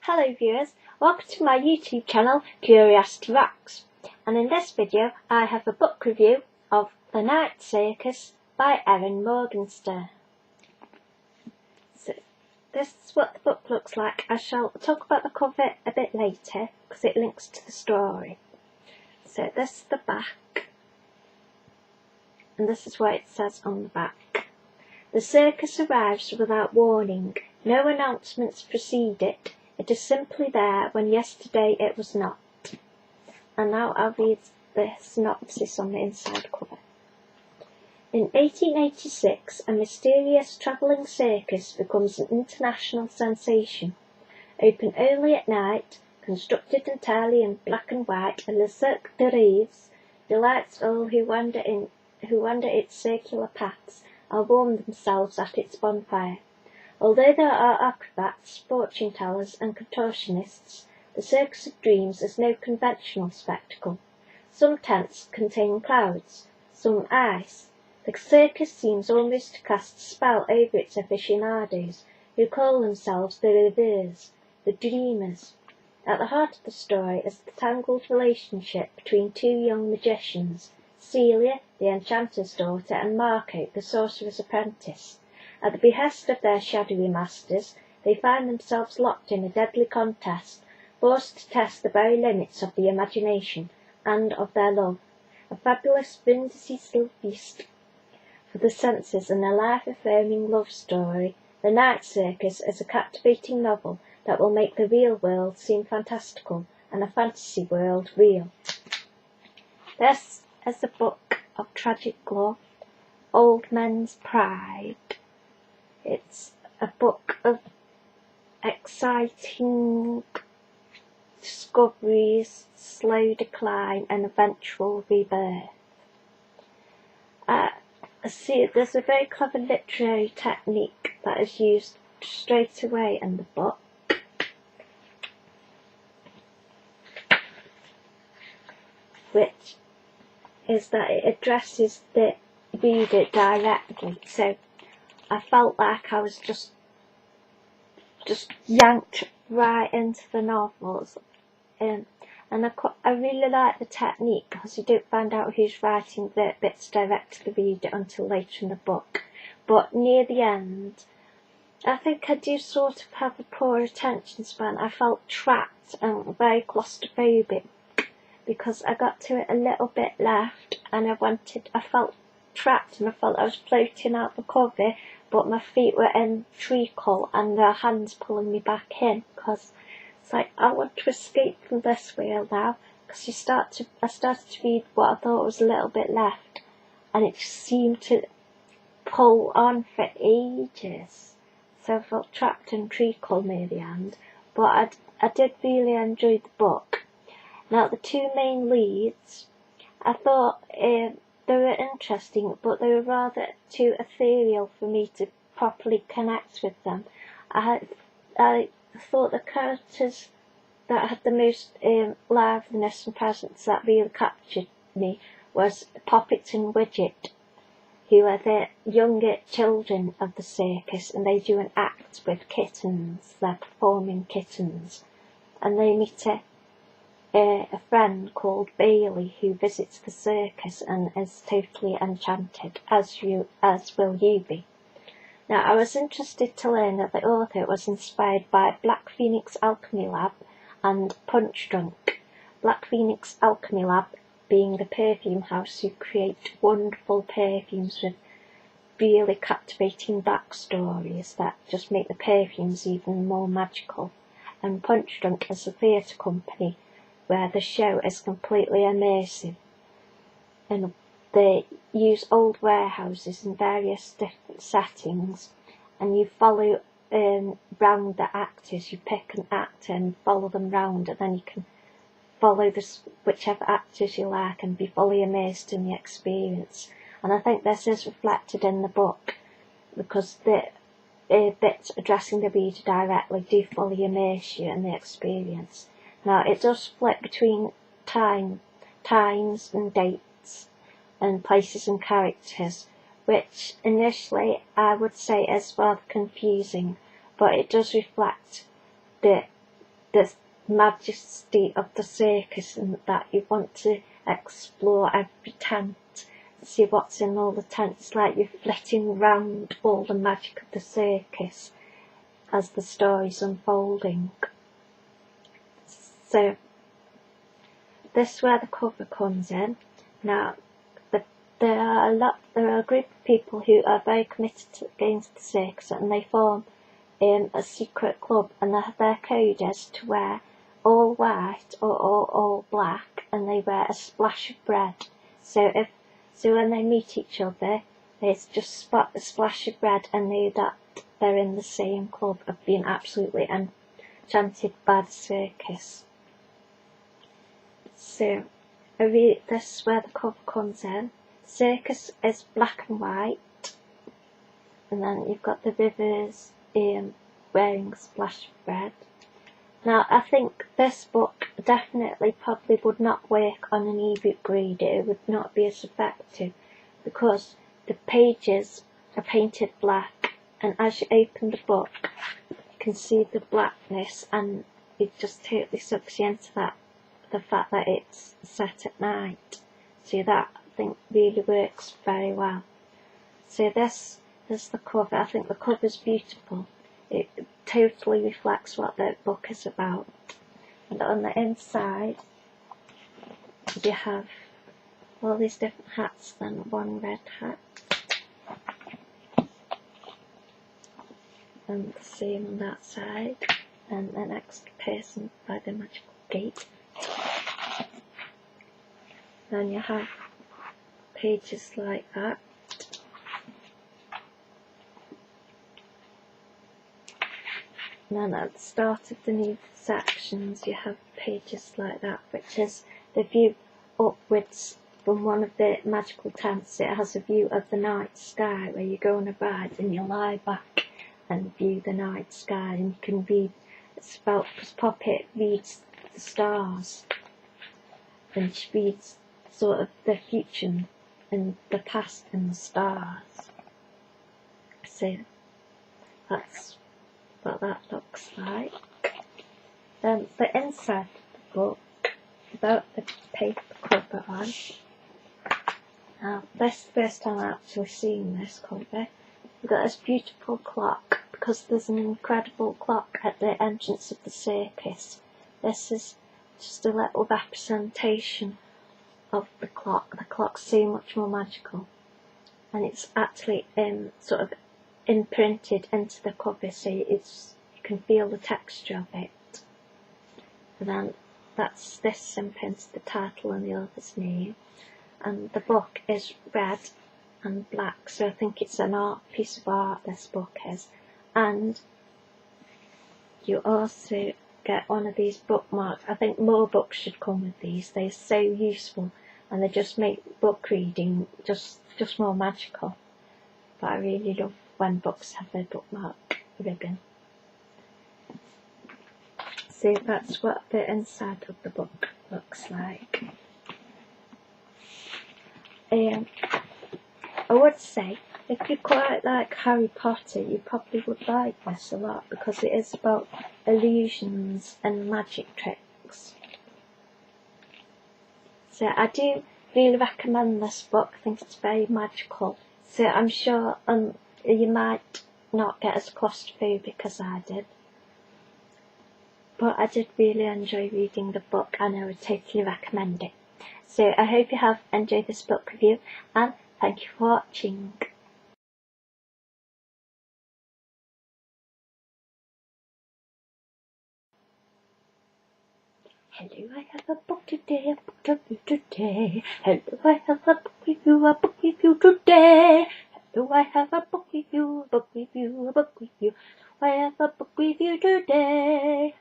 Hello viewers, welcome to my YouTube channel Curiosity Rocks, and in this video I have a book review of The Night Circus by Erin Morgenstern. So this is what the book looks like. I shall talk about the cover a bit later because it links to the story. So this is the back, and this is what it says on the back. The circus arrives without warning. No announcements precede it. It is simply there when yesterday it was not. And now I'll read the synopsis on the inside cover. In 1886, a mysterious travelling circus becomes an international sensation. Open only at night, constructed entirely in black and white, Le Cirque de Rêves delights all who wander its circular paths or warm themselves at its bonfire. Although there are acrobats, fortune-tellers and contortionists, the Circus of Dreams is no conventional spectacle. Some tents contain clouds, some ice. The circus seems almost to cast a spell over its aficionados, who call themselves the rêveurs, the dreamers. At the heart of the story is the tangled relationship between two young magicians, Celia, the enchanter's daughter, and Marco, the sorcerer's apprentice. At the behest of their shadowy masters, they find themselves locked in a deadly contest, forced to test the very limits of the imagination and of their love. A fabulous brindisi feast for the senses and a life-affirming love story, The Night Circus is a captivating novel that will make the real world seem fantastical and a fantasy world real. This is a book of tragic love, old men's pride. It's a book of exciting discoveries, slow decline and eventual rebirth. See, there's a very clever literary technique that is used straight away in the book. Which is that it addresses the reader directly. So I felt like I was just yanked right into the novels, and I really like the technique because you don't find out who's writing the bits direct to the reader until later in the book. But near the end, I think I do sort of have a poor attention span. I felt trapped and very claustrophobic because I got to it a little bit left, and I felt trapped and I felt I was floating out the cover, but my feet were in treacle and their hands pulling me back in, because it's like, I want to escape from this wheel now, because I started to read what I thought was a little bit left, and it just seemed to pull on for ages, so I felt trapped in treacle near the end. But I did really enjoy the book. Now the two main leads, I thought they were interesting, but they were rather too ethereal for me to properly connect with them. I thought the characters that had the most liveliness and presence that really captured me was Poppet and Widget, who are the younger children of the circus, and they do an act with kittens. They're performing kittens, and they meet a friend called Bailey who visits the circus and is totally enchanted, as will you be. Now, I was interested to learn that the author was inspired by Black Phoenix Alchemy Lab and Punch Drunk. Black Phoenix Alchemy Lab being the perfume house who create wonderful perfumes with really captivating backstories that just make the perfumes even more magical. And Punch Drunk is a theatre company where the show is completely immersive, and they use old warehouses in various different settings, and you follow round the actors. You pick an actor and follow them round, and then you can follow whichever actors you like and be fully immersed in the experience. And I think this is reflected in the book, because the bits addressing the reader directly do fully immerse you in the experience. Now, it does split between times and dates and places and characters, which initially I would say is rather confusing, but it does reflect the the majesty of the circus, and that you want to explore every tent, see what's in all the tents, like you're flitting round all the magic of the circus as the story's unfolding. So this is where the cover comes in. Now there are a group of people who are very committed against the circus, and they form a secret club, and their code is to wear all white or all black, and they wear a splash of red. So when they meet each other, they just spot a splash of red and know that they're in the same club of being absolutely enchanted by the circus. So this is where the cover comes in. Circus is black and white, and then you've got the rivers wearing a splash of red. Now I think this book definitely probably would not work on an ebook reader. It would not be as effective because the pages are painted black, and as you open the book you can see the blackness, and it just totally sucks you into the fact that it's set at night. So that I think really works very well. So this is the cover. I think the cover's beautiful. It totally reflects what the book is about. And on the inside you have all these different hats, then one red hat, and the same on that side, and the next person by the magical gate. Then you have pages like that. And then at the start of the new sections you have pages like that, which is the view upwards from one of the magical tents. It has a view of the night sky where you go on a ride and you lie back and view the night sky, and you can read, it's about Poppet reads the stars, and she reads sort of the future and the past and the stars. So that's what that looks like. Then the inside of the book, without the paper cover on. Now this is the first time I've actually seen this cover. We've got this beautiful clock, because there's an incredible clock at the entrance of the circus. This is just a little representation of the clock. The clock's so much more magical, and it's actually sort of imprinted into the cover, so you can feel the texture of it. And then this imprints the title and the author's name, and the book is red and black, so I think it's an piece of art, this book is. And you also get one of these bookmarks. I think more books should come with these. They're so useful, and they just make book reading just more magical. But I really love when books have a bookmark ribbon. So that's what the inside of the book looks like. I would say, if you quite like Harry Potter, you probably would like this a lot, because it is about illusions and magic tricks. So I do really recommend this book. I think it's very magical. So I'm sure you might not get as claustrophobic as I did. But I did really enjoy reading the book, and I would totally recommend it. So I hope you have enjoyed this book review, and thank you for watching. Hello, I have a book today, a book review today. Hello, I have a book review today. Hello, I have a book review, a book review, a book review. I have a book review today.